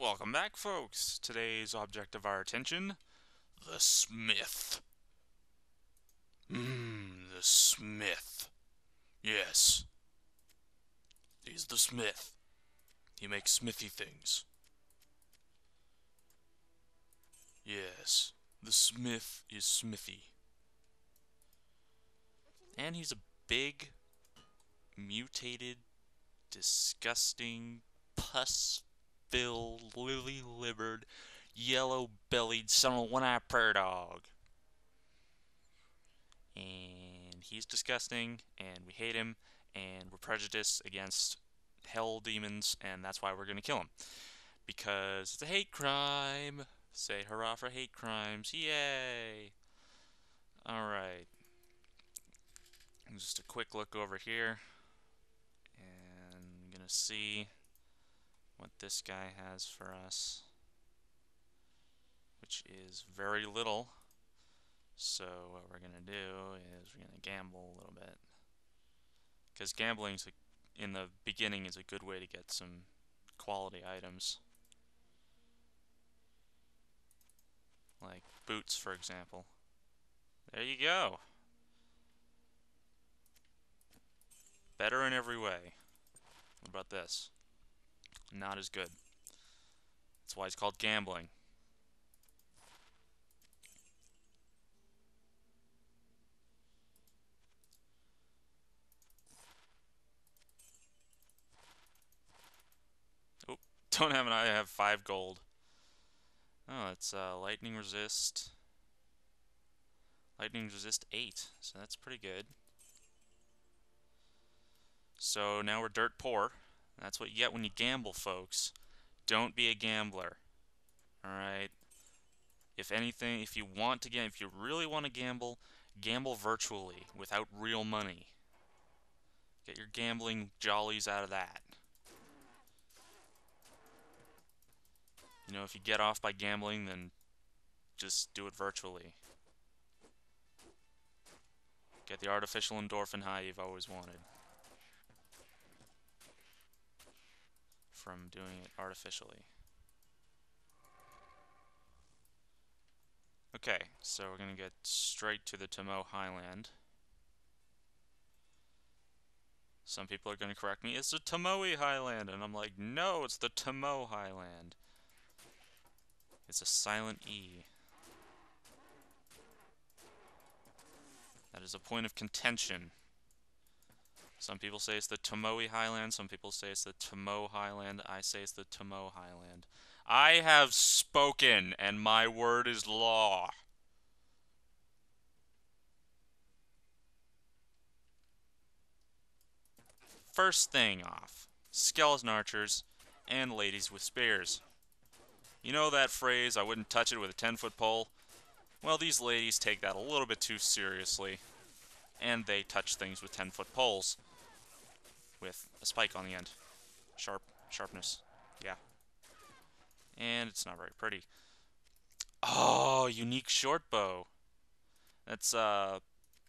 Welcome back, folks. Today's object of our attention, the Smith. The Smith. Yes, he's the Smith. He makes smithy things. Yes, the Smith is smithy. And he's a big, mutated, disgusting, pus-filled, lily-livered, yellow-bellied son of a one-eyed prairie dog. And he's disgusting, and we hate him, and we're prejudiced against hell demons, and that's why we're gonna kill him. Because it's a hate crime. Say hurrah for hate crimes. Yay! Alright. Just a quick look over here. And I'm gonna see what this guy has for us. Which is very little. So what we're gonna do is we're gonna gamble a little bit. Because gambling in the beginning is a good way to get some quality items. Like boots, for example. There you go. Better in every way. What about this? Not as good. That's why it's called gambling. Oh, don't have an eye. I have 5 gold. Oh, it's lightning resist. Lightning resist 8, so that's pretty good. So now we're dirt poor. That's what you get when you gamble, folks. Don't be a gambler. Alright? If anything, if you really want to gamble, gamble virtually, without real money. Get your gambling jollies out of that. You know, if you get off by gambling, then just do it virtually. Get the artificial endorphin high you've always wanted from doing it artificially. Okay, so we're gonna get straight to the Tamo Highland. Some people are gonna correct me, it's the Tamoe Highland, and I'm like, no, it's the Tamo Highland. It's a silent E. That is a point of contention. Some people say it's the Tamoe Highland, some people say it's the Tamo Highland, I say it's the Tamo Highland. I have spoken, and my word is law. First thing off, skeleton archers and ladies with spears. You know that phrase, I wouldn't touch it with a 10-foot pole? Well, these ladies take that a little bit too seriously, and they touch things with 10-foot poles. With a spike on the end. Sharpness. Yeah. And it's not very pretty. Oh, unique short bow. That's,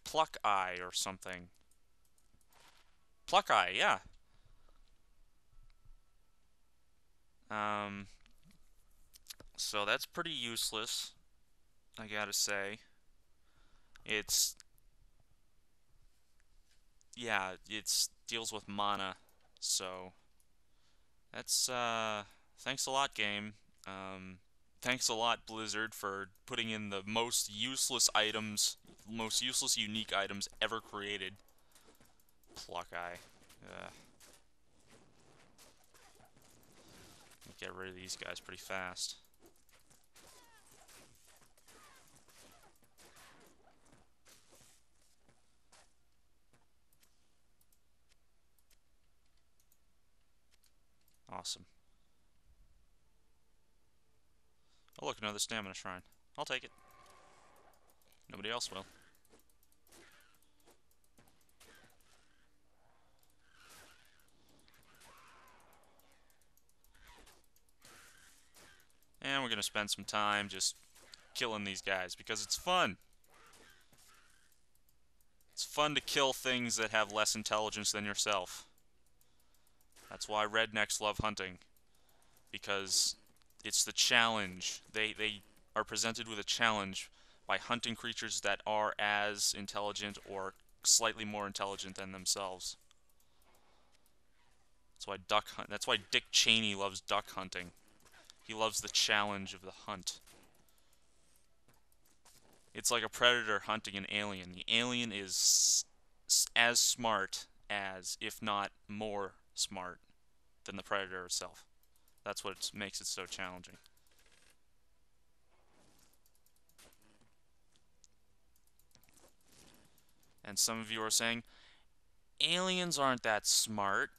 Pluck Eye or something. Pluck Eye, yeah. So that's pretty useless, I gotta say. Yeah, it deals with mana, so that's, thanks a lot, game. Thanks a lot, Blizzard, for putting in the most useless unique items ever created. Pluck Eye. Get rid of these guys pretty fast. Awesome. Oh look, another stamina shrine. I'll take it. Nobody else will. And we're gonna spend some time just killing these guys, because it's fun. It's fun to kill things that have less intelligence than yourself. That's why rednecks love hunting. Because It's the challenge. They are presented with a challenge by hunting creatures that are as intelligent or slightly more intelligent than themselves. That's why Dick Cheney loves duck hunting. He loves the challenge of the hunt. It's like a predator hunting an alien. The alien is as smart as, if not more smart, than the predator itself. That's what makes it so challenging. And some of you are saying, aliens aren't that smart.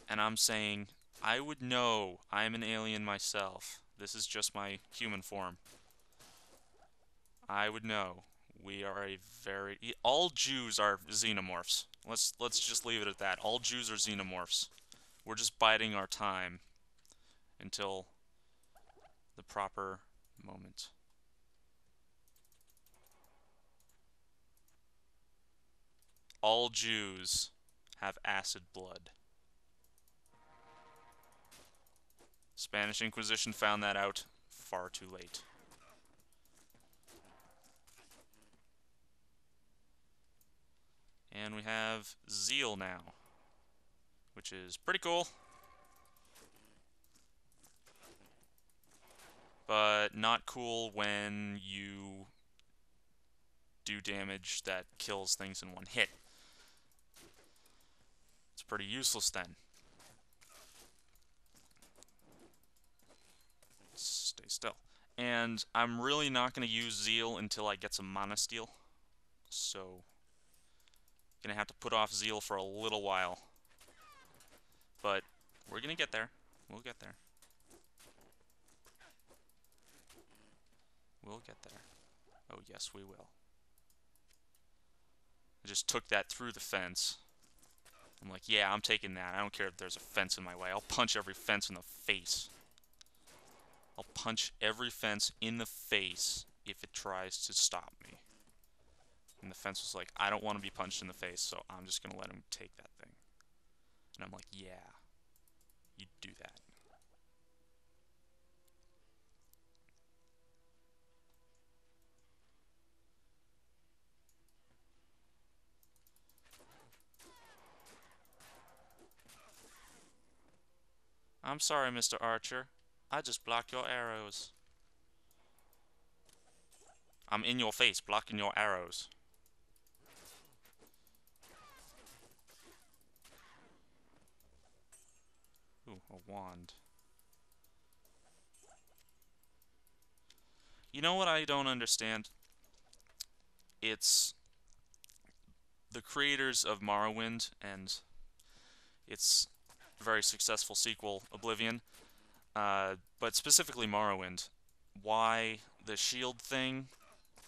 And I'm saying, I would know. I'm an alien myself. This is just my human form. I would know. We are a very... All Jews are xenomorphs. Let's just leave it at that. All Jews are xenomorphs. We're just biding our time until the proper moment. All Jews have acid blood. Spanish Inquisition found that out far too late. And we have Zeal now, which is pretty cool. But not cool when you do damage that kills things in one hit. It's pretty useless then. Stay still. And I'm really not going to use Zeal until I get some Mana Steel. So, gonna have to put off Zeal for a little while. But we're gonna get there. We'll get there. We'll get there. Oh yes, we will. I just took that through the fence. I'm like, yeah, I'm taking that. I don't care if there's a fence in my way. I'll punch every fence in the face. I'll punch every fence in the face if it tries to stop me. And the fence was like, I don't want to be punched in the face, so I'm just gonna let him take that thing. And I'm like, yeah, you do that. I'm sorry, Mr. Archer. I just blocked your arrows. I'm in your face, blocking your arrows. Ooh, a wand. You know what I don't understand? It's the creators of Morrowind and its very successful sequel, Oblivion, but specifically Morrowind. Why the shield thing?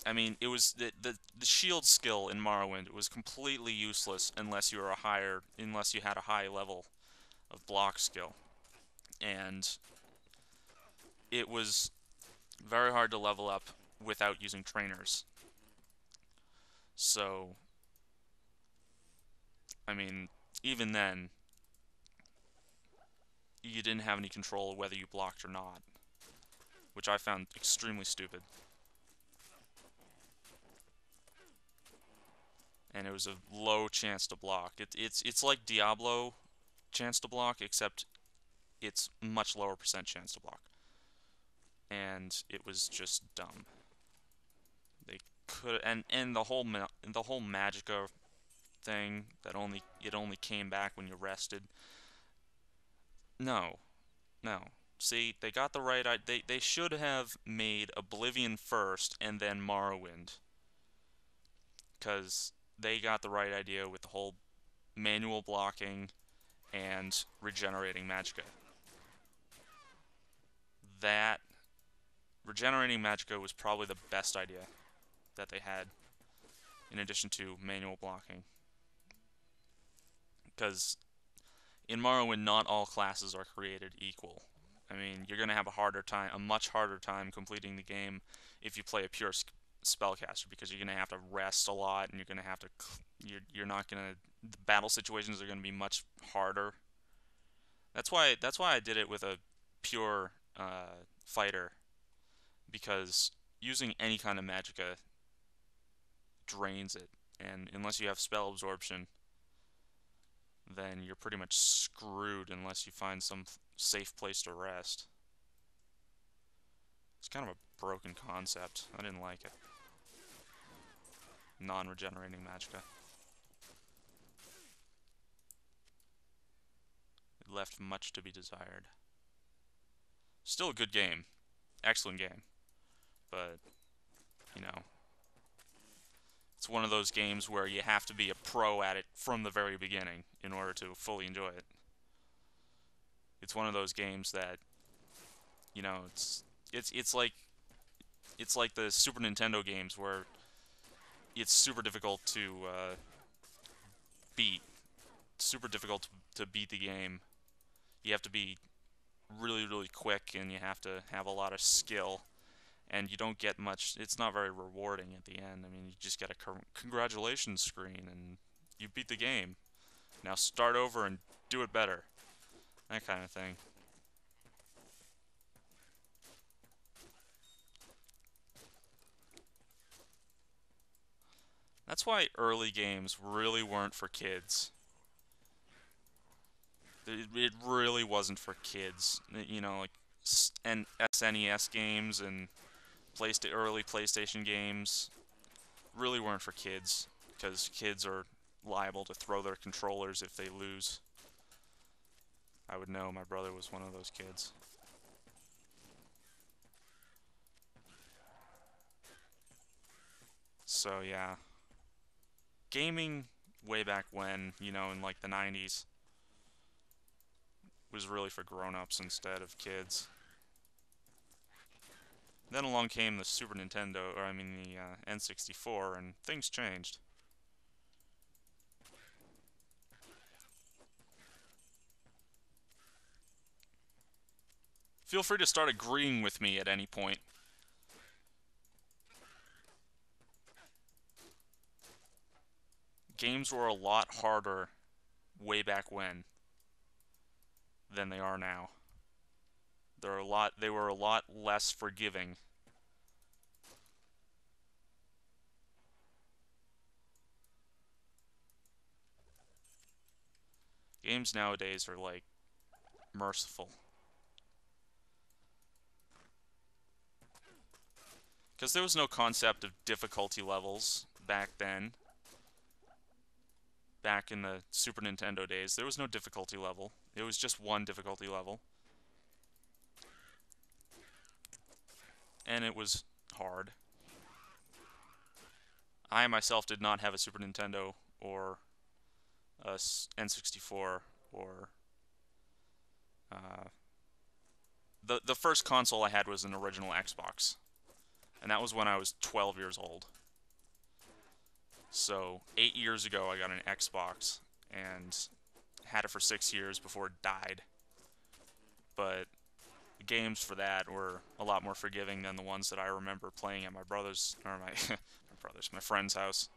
I mean, it was the shield skill in Morrowind was completely useless unless you had a high level of block skill, and it was very hard to level up without using trainers. So, I mean, even then, you didn't have any control of whether you blocked or not, which I found extremely stupid. And it was a low chance to block. It's like Diablo chance to block, except it's much lower percent chance to block. And it was just dumb. They could and the whole Magicka thing that it only came back when you rested. No, no. See, they got the right. They should have made Oblivion first and then Morrowind, because they got the right idea with the whole manual blocking and regenerating Magicka. That regenerating Magicka was probably the best idea that they had, in addition to manual blocking. Because in Morrowind, not all classes are created equal. I mean, you're going to have a much harder time completing the game if you play a pure spellcaster, because you're going to have to rest a lot, and you're going to have to, you're not going to, the battle situations are going to be much harder. That's why I did it with a pure fighter because using any kind of magicka drains it, and unless you have spell absorption, then you're pretty much screwed unless you find some safe place to rest. It's kind of a broken concept. I didn't like it. Non-regenerating magicka. It left much to be desired. Still a good game. Excellent game. But, you know, it's one of those games where you have to be a pro at it from the very beginning in order to fully enjoy it. It's one of those games that, you know, it's like the Super Nintendo games where it's super difficult to beat. Super difficult to beat the game. You have to be really, really quick, and you have to have a lot of skill. And you don't get much. It's not very rewarding at the end. I mean, you just get a congratulations screen, and you beat the game. Now start over and do it better. That kind of thing. That's why early games really weren't for kids. It really wasn't for kids. You know, like and SNES games and early PlayStation games really weren't for kids, because kids are liable to throw their controllers if they lose. I would know, my brother was one of those kids. So yeah, gaming way back when, you know, in like the 90s, was really for grown-ups instead of kids. Then along came the Super Nintendo, or I mean the N64, and things changed. Feel free to start agreeing with me at any point. Games were a lot harder way back when than they are now. They were a lot less forgiving. Games nowadays are like merciful. Because there was no concept of difficulty levels back then. Back in the Super Nintendo days, there was no difficulty level. It was just one difficulty level. And it was hard. I myself did not have a Super Nintendo or a N64 or the first console I had was an original Xbox, and that was when I was 12 years old. So 8 years ago I got an Xbox and had it for 6 years before it died. But the games for that were a lot more forgiving than the ones that I remember playing at my brother's, or my friend's house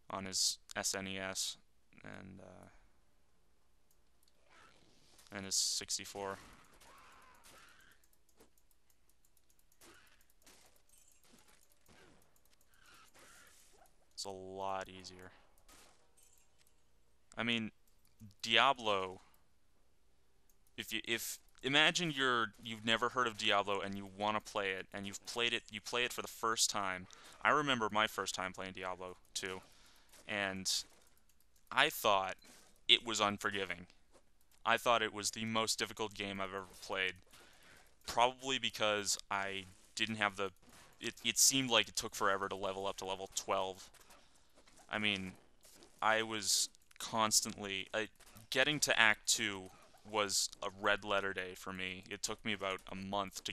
on his SNES and his 64. It's a lot easier. I mean, Diablo. If imagine you've never heard of Diablo and you want to play it, and you play it for the first time. I remember my first time playing Diablo 2, and I thought it was unforgiving. I thought it was the most difficult game I've ever played. Probably because I didn't have the... It seemed like it took forever to level up to level 12. I mean, I was constantly... getting to Act 2 was a red letter day for me. It took me about a month to